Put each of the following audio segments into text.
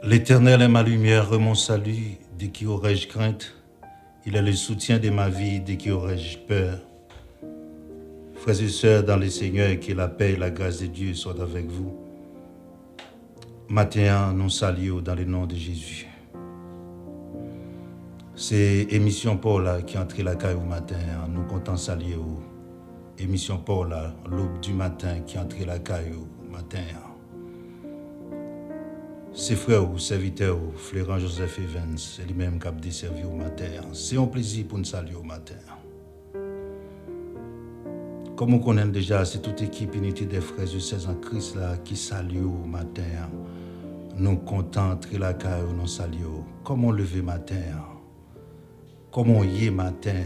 L'Éternel est ma lumière et mon salut, de qui aurais-je crainte? Il est le soutien de ma vie, de qui aurais-je peur? Frères et sœurs dans le Seigneur, que la paix et la grâce de Dieu soient avec vous. Matin, nous saluons dans le nom de Jésus. C'est émission Paul qui est entrée la caille au matin, nous comptons saluer. Émission Paul, l'aube du matin qui est entrée la caille au matin. Ses frères ou serviteurs, Florent Joseph Evans, c'est lui-même qui a desservi au matin. C'est un plaisir pour nous saluer au matin. Comme on connaît déjà, c'est toute équipe unité des frères et sœurs en Christ là, qui salue au matin. Nous comptons entrer la caille, nous saluons. Comment lever matin? Comment y est matin?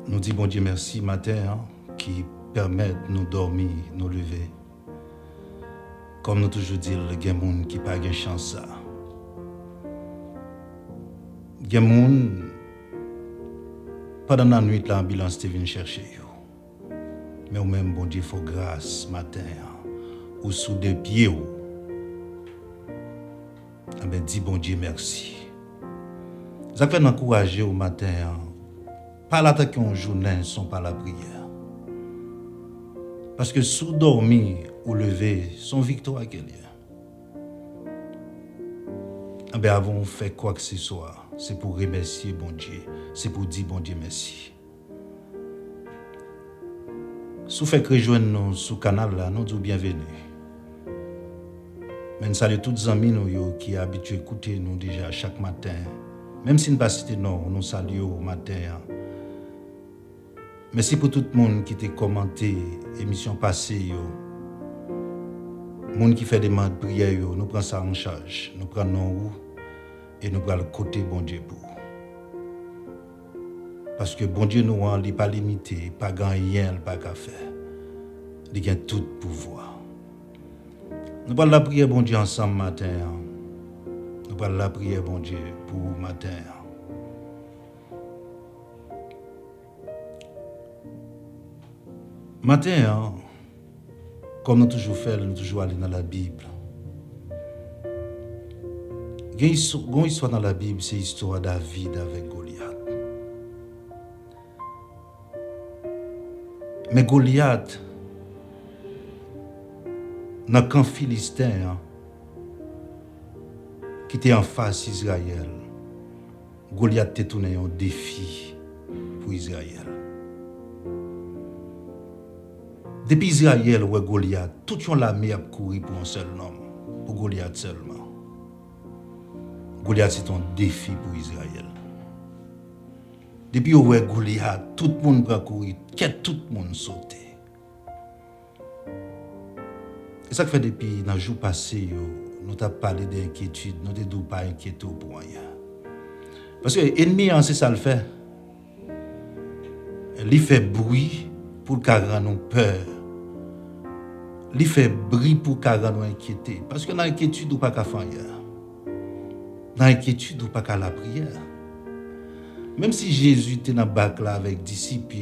Nous disons bon Dieu merci matin qui permet de nous dormir, nous lever. Comme nous toujours disons, il y a des gens qui n'ont pas de chance. Il y a des gens, pendant la nuit, l'ambulance est venue chercher. Mais au même, bon Dieu, il faut grâce matin. Ou sous des pieds. Mais dis bon Dieu merci. Ça fait encourager au matin. Pas l'attaque en journée, sont pas la prière. Parce que sous dormir ou lever, son victoire qu'elle est. Avant de faire quoi que ce soit, c'est pour remercier bon Dieu. C'est pour dire bon Dieu merci. Si vous faites rejoindre nous sur le canal, là, nous disons bienvenue. Mais nous saluons tous les amis qui sont habitués à écouter nous déjà chaque matin. Même si nous ne pas citer non, nous saluons au matin. Merci pour tout le monde qui a commenté l'émission passée. Le monde qui fait des demandes de prière, nous prenons ça en charge. Nous prenons nous et nous prenons le côté bon Dieu pour. Parce que bon Dieu nous n'est pas limité, pas rien, pas qu'à faire. Il a tout pouvoir. Nous parlons la prière bon Dieu ensemble matin. Nous parlons la prière bon Dieu pour matin. Matin, comme nous toujours faisons, nous toujours aller dans la Bible. Il y a une histoire dans la Bible, c'est l'histoire de David avec Goliath. Mais Goliath, dans le camp philistin, qui était en face d'Israël, Goliath était tourné un défi pour Israël. Depuis Israël, ouais, Goliath, tout l'armée a couru pour un seul homme, pour Goliath seulement. Goliath, c'est un défi pour Israël. Depuis ouais, Goliath, tout le monde va courir, tout le monde sauter. Et ça fait depuis dans le jour passé, nous avons parlé d'inquiétude, nous ne sommes pas inquiétés pour rien. Parce que l'ennemi, c'est ça le fait. Il fait bruit pour qu'il rende nous peur. Il fait bruit pour qu'il rende nous inquiétés. Parce que dans l'inquiétude, nous ne pouvons pas faire rien. Dans l'inquiétude, nous ne pouvons pas la prière. Même si Jésus était dans le bac là avec les disciples,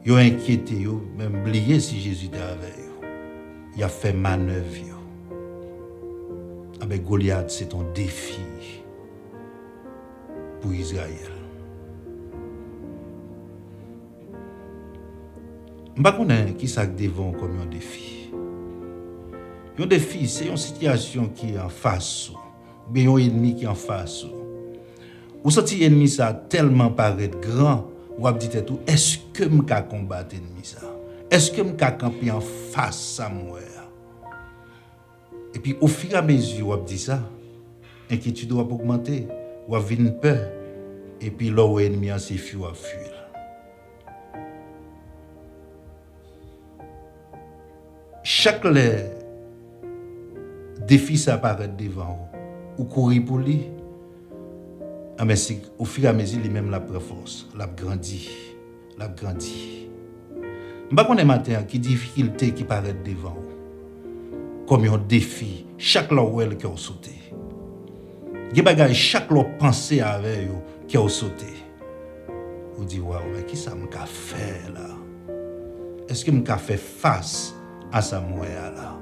ils ont inquiété, ils ont même oublié si Jésus était avec eux. Il a fait manœuvre. Avec Goliath, c'est un défi pour Israël. Je ne sais pas qui ça devant comme un défi. Un défi, c'est une situation qui est en face, ou bien un ennemi qui est en face. Ou senti ennemi ça tellement paraît grand, ou avez dit tout, est-ce que je peux combattre l'ennemi ça? Est-ce que je peux camper en face à moi? Et puis au fur et à mesure, vous dit ça, l'inquiétude va augmenter, vous avez une peur, et puis là où l'ennemi a ses fuir à fuir. Chaque défi ça apparaît devant vous, ou courir pour lui, mais au fur et à mesure, lui-même la prend force, la grandit. Je ne sais pas qu'on est matin, qui difficulté qui paraît devant vous, comme un défi, chaque lowell qui a sauté. Il y a chaque pensée avec vous qui a sauté. Vous dites, waouh, mais qui ça m'a fait là? Est-ce que je peux faire face à sa mourir là.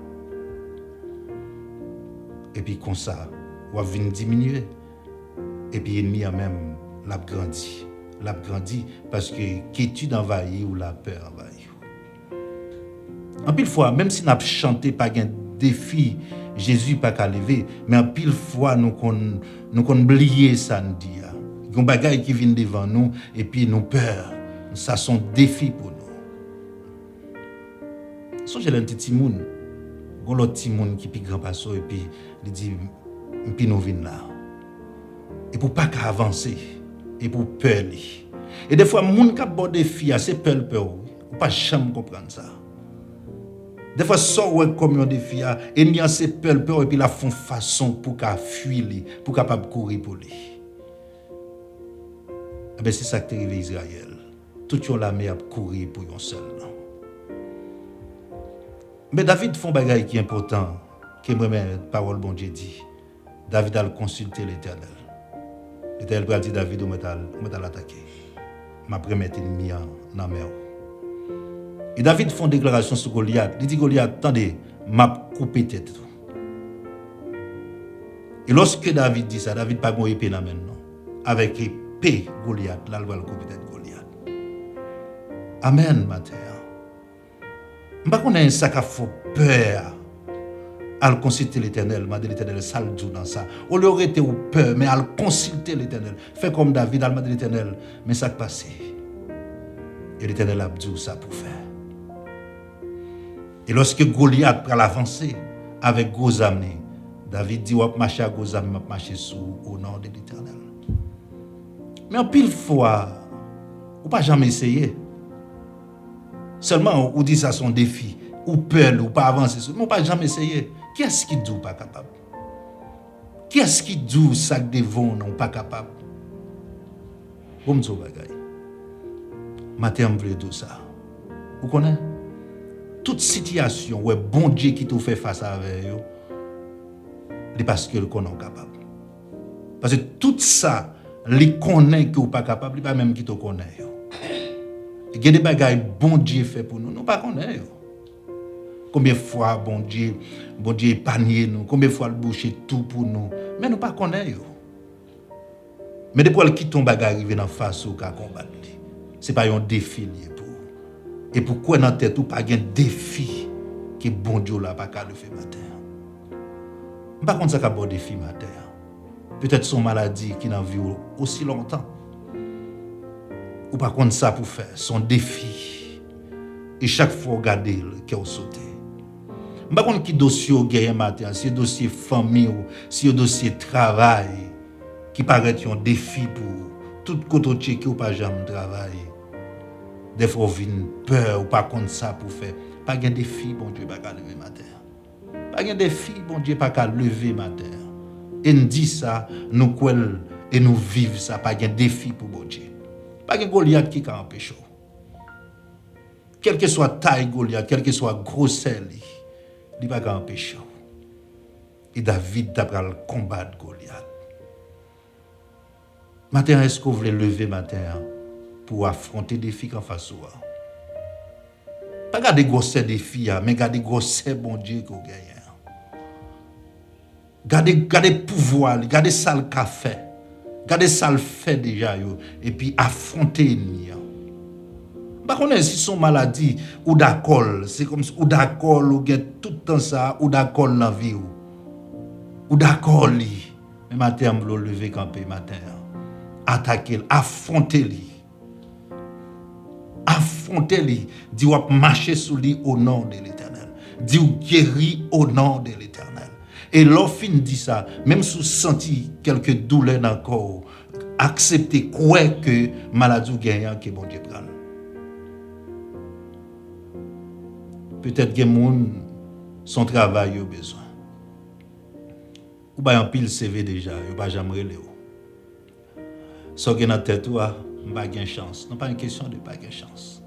Et puis comme ça, on va venir diminuer. Et puis l'ennemi a même l'a grandi. L'a grandi parce que quiétude envahit ou la peur envahit. En pile fois, même si nous avons chanté pas un défi, Jésus pas qu'à lever, mais en pile fois nous qu'on oublié ça nous dit. Il y a des bagages qui viennent devant nous et puis nous peur. Ça sont défis pour nous. Songez un petit monde, un autre petit monde qui est plus grand passo et puis il dit puis nous venons là. Et pour pas qu'avancer et pour peur. Et des fois monde qui a des défis, c'est peur ou pas jamais comprendre ça. Des fois ça ouais comme un défi et il y a ces peur et puis la font façon pour qu'à fuir pour capable courir pour lui. Eh bien, c'est ça qui est arrivé à Israël. Tout le monde a courir pour un seul. Mais David fait un bagage qui est important, qui me met la parole bon Dieu dit. David a consulté l'Éternel. L'Éternel a dit David, on va l'attaquer. Ma première ennemi en la mer. Et David fait une déclaration sur Goliath. Il dit Goliath, attendez, m'a coupé tête. Et lorsque David dit ça, David n'a pas épée dans la main. Avec épée Goliath, là, il va le couper tête Goliath. Amen, ma terre. Je ne sais pas si ça fait peur à consulter l'Éternel. Je dis l'Éternel, ça le dit dans ça. On lui aurait été peur, mais à consulter l'Éternel. Fait comme David, elle m'a dit l'Éternel, mais ça qui passé. Et l'Éternel a dit ça pour faire. Et lorsque Goliath prend l'avancée avec gros amenés, David dit, on va marcher à gros amenés, on va marcher au nom de l'Éternel. Mais en pile fois, on ne pas jamais essayer. Seulement, on dit ça son défi, ou peur, ou pas avancer. Mais on ne pas jamais essayer. Qui est-ce qui dit pas capable? Qui est-ce qui dit ça que devant non pas capable? Comme ça, bagay. Matin, on veut dire ça. Vous connaissez? Toute situation où bon Dieu qui te fait face à vous, c'est parce que le connaît capable. Parce que tout ça, les connaît que vous pas capable, pas même qui te connaît. Il y a des bagages bon Dieu fait pour nous, nous pas connaît. Combien de fois bon Dieu épargne nous, combien de fois le boucher tout pour nous, mais nous pas connaît. Mais depuis qu'il tombe bagage arriver en face au cas combattre. C'est pas un défi pour. Et pourquoi dans tête ou pas un défi que bon Dieu là pas qu'à le faire matin. Pas contre ça qu'a bon défi matin. Peut-être son maladie qui n'a vu aussi longtemps. Ou pas contre ça pour faire son défi. Et chaque fois regarder le cœur sauté. Pas contre qui dossier au gain matin, si dossier famille ou si dossier travail qui paraît un défi pour tout côté qui ou pas jamais travailler. Des fois, on vient peur ou pas contre ça pour faire. Pas de défi, bon Dieu, pas qu'à lever ma terre. Pas de défi, bon Dieu, pas qu'à lever ma terre. Et nous dit ça, nous croyons et nous vivons ça. Pas de défi pour bon Dieu. Pas de Goliath qui a empêché. Quelle que soit taille Goliath, quelle que soit grosseur, il n'a pas empêché. Et David a le combat de Goliath. Matin, est-ce que vous voulez lever matin pour affronter des défis en face de vous? Pas garder gros défis, mais garder gros bon Dieu que vous gagnez. Garder pouvoir, garder ça le café. Garder ça le fait déjà et puis affronter l'ennemi. Par contre, si son maladie ou d'accord, c'est comme ou d'accord ou get tout le temps ça ou d'accord dans la vie ou d'accord li. Mais matin on lever camper matin. Attaquer, affronter lui. Affrontez-les, dit ou marcher sous lui au nom de l'Éternel. Dit ou guérir au nom de l'Éternel. Et l'offre dit ça, même si vous sentez quelques douleurs dans le corps, acceptez quoi que maladie gagnant que bon Dieu prend. Peut-être que les gens son travail ont besoin. Ou bien un pile CV déjà, ou pas jamais relé. So que dans tête toi, pas de chance. Non pas une question de pas de chance.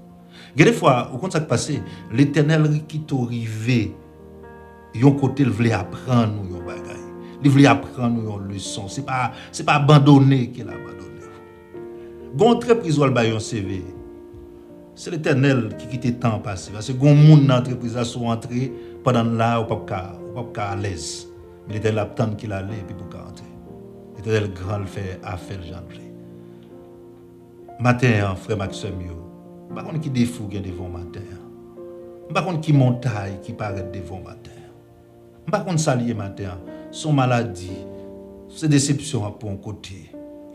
Des fois, au compte ça passe, l'Éternel qui t'arrive, yon côté il veut apprendre nous yon bagay. Il veut apprendre nous une leçon. C'est pas abandonner qu'il a abandonné. Bon entreprise ou ba yon CV. c'est l'Éternel qui quitte le temps passé. Parce que les gens dans l'entreprise sont entrés pendant là, ou pas à l'aise. Mais l'Éternel attend qu'il allait et puis pour entrer. L'Éternel grand le fait affaire Jean. Matin, frère Maxime, je ne sais pas qui défaut qu'il y a devant matin. Je ne sais pas qui montagne qui paraît devant matin. Je ne sais pas s'allier matin. Son maladie, ses déceptions pour un côté.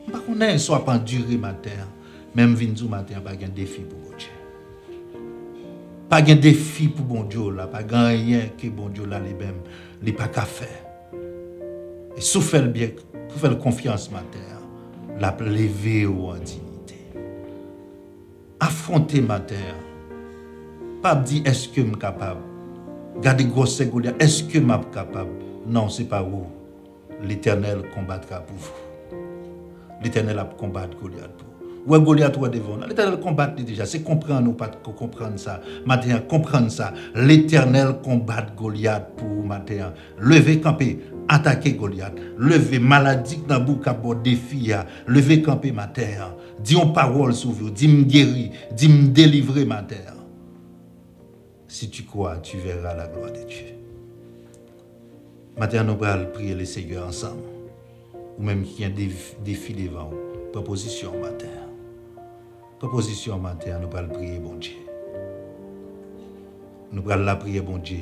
Je ne sais pas soit pas enduré matin. Même vinzou matin, pas de défi pour bon Dieu. Pas de défi pour bon Dieu là, pas de rien que bon Dieu là lui-même, il pas qu'à faire. Et si vous faites bien, vous faites confiance matin, la lever en dignité. Affronter matin. Pas dire est-ce que je suis capable. Gardez grosse Goliath, est-ce que je suis capable? Non, c'est pas vous. L'Éternel combattra pour vous. L'Éternel a combattu Goliath pour vous. Ouais, Goliath ou devant. L'Éternel combat déjà. C'est comprendre ou pas comprendre ça. Matin, comprendre ça. L'Éternel combat Goliath pour vous matin. Levez camper, attaquer Goliath. Levez maladie dans bouca bon défi. Levez camper matin. Dis une parole sur vous. Dis me guérir. Dis me délivrer matin. Si tu crois, tu verras la gloire de Dieu. Matin, nous allons prier le Seigneur ensemble. Ou même qui a des défis devant vous. Proposition matin. Proposition matin, nous allons prier bon Dieu. Nous allons la prier bon Dieu.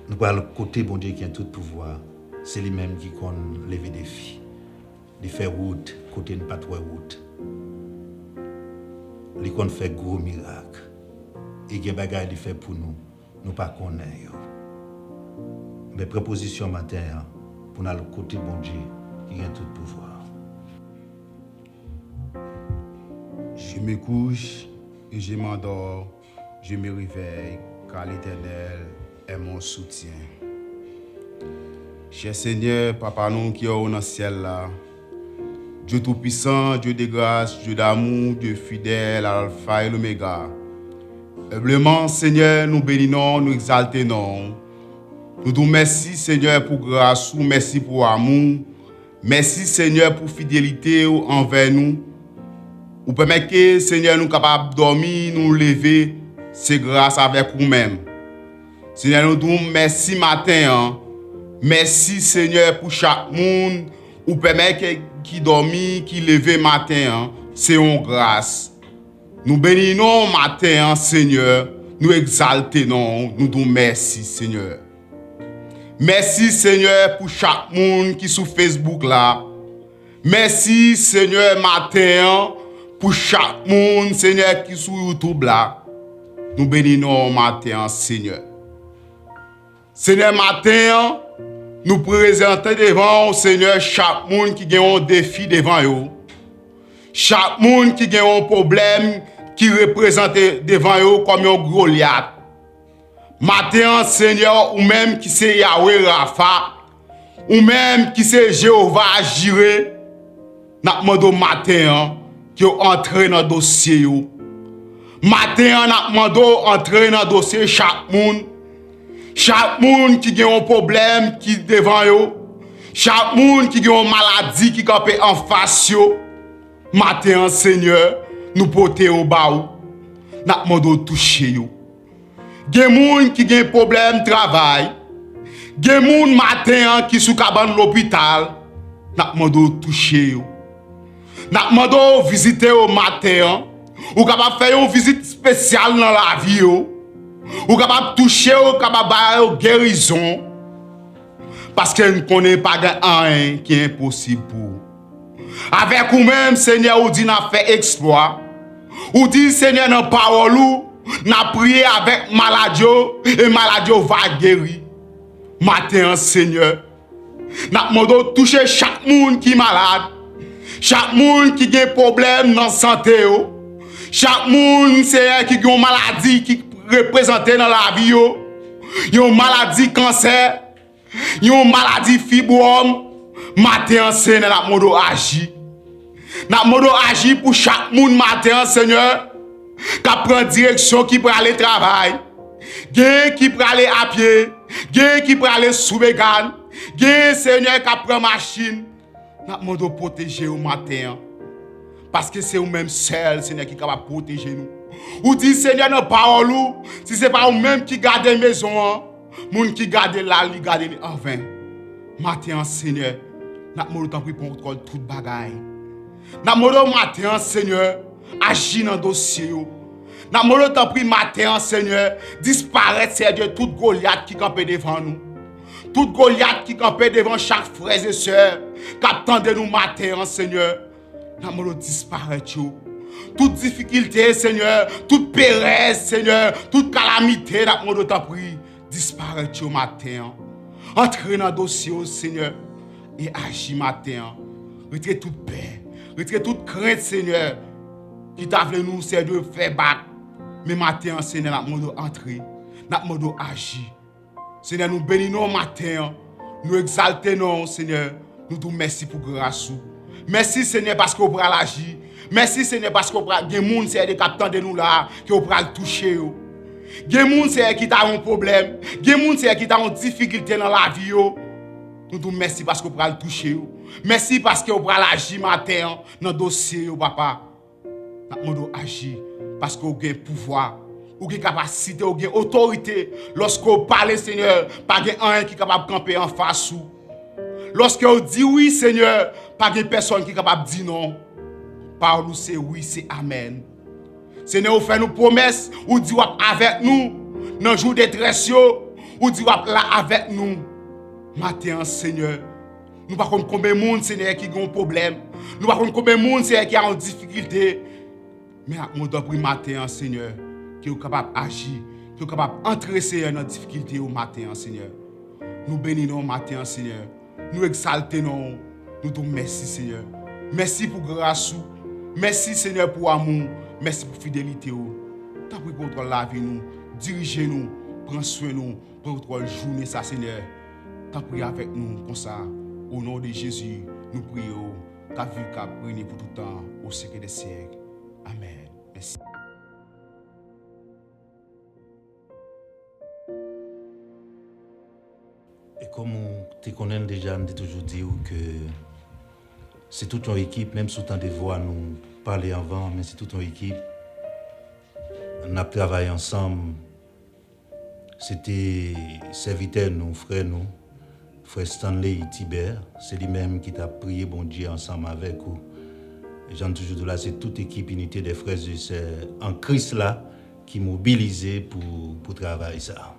Nous allons côté bon Dieu qui a tout pouvoir. C'est lui-même qui compte lever des défis. Il fait route, côté ne pas trop route. Il compte faire gros miracles. Et il y a des choses qu'il fait pour nous. Nous ne connaissons pas. Mais proposition matin, pour nous côté bon Dieu qui a tout pouvoir. Je me couche et je m'endors, je me réveille, car l'Éternel est mon soutien. Cher Seigneur, Papa nous qui est dans le ciel là, Dieu tout-puissant, Dieu de grâce, Dieu d'amour, Dieu fidèle, Alpha et l'Oméga. Humblement, Seigneur, nous bénissons, nous exaltons. Nous disons merci, Seigneur, pour grâce, merci pour amour. Merci, Seigneur, pour fidélité envers nous. Ou permettre que, Seigneur, nous capables de dormir, nous lever, c'est grâce avec nous-mêmes. Seigneur, nous disons merci matin. Merci, Seigneur, pour chaque monde. Ou permettre qui dormit, qui lever matin, c'est une grâce. Nous bénissons matin, Seigneur. Nous exaltons, nous disons merci, Seigneur. Merci, Seigneur, pour chaque monde qui est sur Facebook là. Merci, Seigneur, matin, pour chaque monde, Seigneur, qui est sur YouTube là. Nous bénissons matin, Seigneur. Seigneur, matin, nous présentons devant, Seigneur, chaque monde qui a un défi devant eux. Chaque monde qui a un problème qui représente devant eux comme un Goliath. Matin, Seigneur, ou même qui c'est Yahweh Rapha, ou même qui c'est Jéhovah Jireh, nous demandons matin qui entre dans le dossier. Matin, nous demandons entrer dans le dossier chaque monde. Chaque monde qui a un problème qui est devant eux. Chaque monde qui a une maladie qui est en face. Matin, Seigneur, nous portons au bas. Nous demandons toucher. Il y a des gens qui ont un problème de travail. Il y a des gens matin qui sont dans l'hôpital. Nous demandons toucher. Nous demandons visiter au matin. Ou capable faire une visite spéciale dans la vie. Ou capable toucher, ou capable faire une guérison. Parce que nous ne connaissons pas rien qui est impossible pour vous. Avec vous-même, Seigneur, vous dit nous fait exploit. Vous dit, Seigneur, dans la parole, nous prié avec maladie et maladie va guérir. Matin, Seigneur, nous demandons toucher chaque monde qui est malade. Chaque monde qui a un problème dans la santé. Chaque monde qui a une maladie qui représente dans la vie. Une maladie cancer. Une maladie fibrome. Matin, Seigneur, nous demandons agir. Nous demandons agir pour chaque monde matin, Seigneur, qui prend direction, qui peut aller travail. Qui peut aller à pied. Qui peut aller sous vegan. Seigneur, qui prend machine. Nous demandons protéger au matin. Parce que c'est vous-même seul, Seigneur, qui est capable de protéger nous. Ou dit, Seigneur, nos paroles, si ce n'est pas vous-même qui gardez la maison, moun qui gardez là, qui gardez en vain. Matin, Seigneur, nous avons pris contrôle de toute bagaille. Nous avons matin, Seigneur, agir dans le dossier. Nous avons pris matin, Seigneur, disparaître, Seigneur, toute Goliath qui campait devant nous. Toute Goliath qui campait devant chaque frère et sœur, qui attendait nous matin, Seigneur. Nous avons disparaître. Toute difficulté, Seigneur, toute péresse, Seigneur, toute calamité, nous avons pris disparaître au matin. Entrez dans le dossier, Seigneur, et agis matin. Retirez toute paix, retirez toute crainte, Seigneur, qui t'a voulu nous, Seigneur, faire battre. Mais matin, Seigneur, nous avons entré, nous avons agi. Seigneur, nous bénissons matin, nous exaltons, Seigneur, nous disons merci pour grâce. Merci, Seigneur, parce qu'on pourra l'agir. Merci, Seigneur, parce qu'on pourra, des gens, Seigneur, qui attendent de nous là, qui on pourra le toucher. Des gens, Seigneur, qui ont un problème. Des gens, Seigneur, qui ont une difficulté dans la vie. Nous disons merci parce qu'on pourra le toucher. Merci parce qu'on pourra l'agir matin dans le dossier, papa. Nous devons agir parce qu'on a un pouvoir, ou une capacité, ou une autorité. Lorsqu'on parle, Seigneur, pas un qui est capable de camper en face. Lorsqu'on dit oui, Seigneur, pas de personne qui est capable de dire non. Par nous, c'est oui, c'est amen. Seigneur, vous faites nos promesses, ou dit avec nous, dans le jour de détresse, ou dit là avec nous. Matin, Seigneur, nous ne savons pas combien de monde, Seigneur, qui ont un problème. Nous ne savons pas combien de monde, Seigneur, qui ont une difficulté. Mais nous devons prier matin, Seigneur, qui est capable d'agir, qui est capable d'entrer, Seigneur, dans la difficulté au matin, Seigneur. Nous bénissons matin, Seigneur. Nous exaltons. Nous disons merci, Seigneur. Merci pour grâce. Merci, Seigneur, pour amour. Merci pour fidélité. T'as pris contrôle la vie, nous. Dirigez-nous. Prends soin de nous. Prends contrôle journée, ça, Seigneur. T'as pris avec nous comme ça. Au nom de Jésus, nous prions. Qu'à vivre, qu'à briller pour tout temps, au siècle des siècles. Amen. Merci. Et comme tu connais déjà, on a toujours dit que c'est toute une équipe, même si autant de voix nous parler avant, mais c'est toute une équipe. On a travaillé ensemble. C'était serviteur, nous, frère Stanley Tibert. C'est lui-même qui t'a prié, bon Dieu, ensemble avec vous. Et j'en toujours de là, c'est toute équipe unité des frères et sœurs en Christ là qui mobilisé pour travailler ça.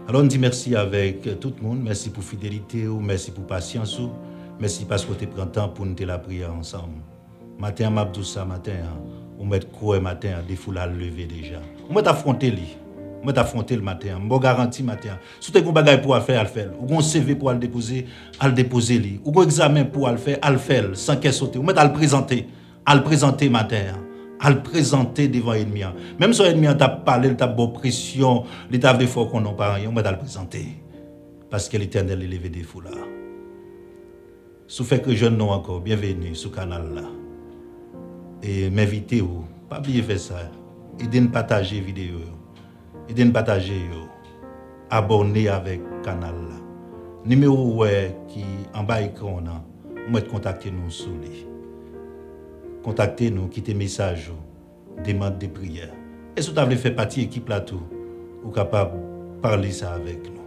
Alors on dit merci avec tout le monde, merci pour fidélité, merci pour patience, merci parce que tu prends le temps pour nous la prière ensemble. Matin, m'abdou ça matin, on met quoi matin, des foules à lever déjà. On met affronter lui. On met affronter le matin, on garantit matin. Si tu as un bagage pour faire, faire. Ou un CV pour le déposer lui. Ou un examen pour le faire sans qu'elle saute. On met à le présenter matin. À le présenter devant l'ennemi. Même si l'ennemi t'a parlé, t'a bonne pression, l'état de fort qu'on n'a pas rien, on va le présenter. Parce que l'Éternel est levé des fous là. Si vous faites que jeune non encore, bienvenue sur le canal là. Et m'invitez vous, pas oublier faire ça. Aidez nous partager vidéo. Aidez nous partager abonner avec le canal là. Numéro qui en bas écran là, vous pouvez contacter nous sur lui. Contactez-nous, quittez message, demande des prières. Et si vous avez fait partie de l'équipe là tout, vous êtes capable de parler ça avec nous.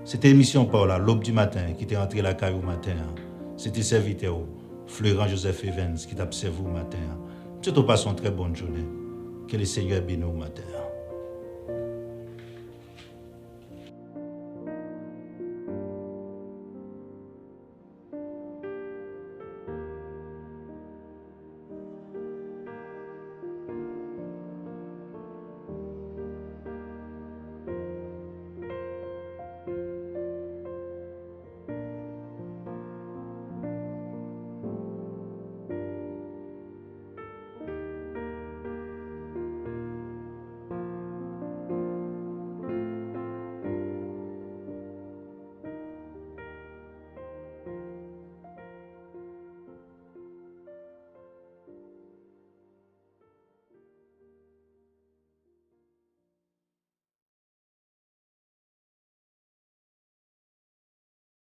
C'était l'émission par là, l'aube du matin, qui était entré la caille au matin. C'était serviteur, Florent Joseph Evans, qui t'a servi au matin. Tout passe une très bonne journée. Que le Seigneur bénisse au matin.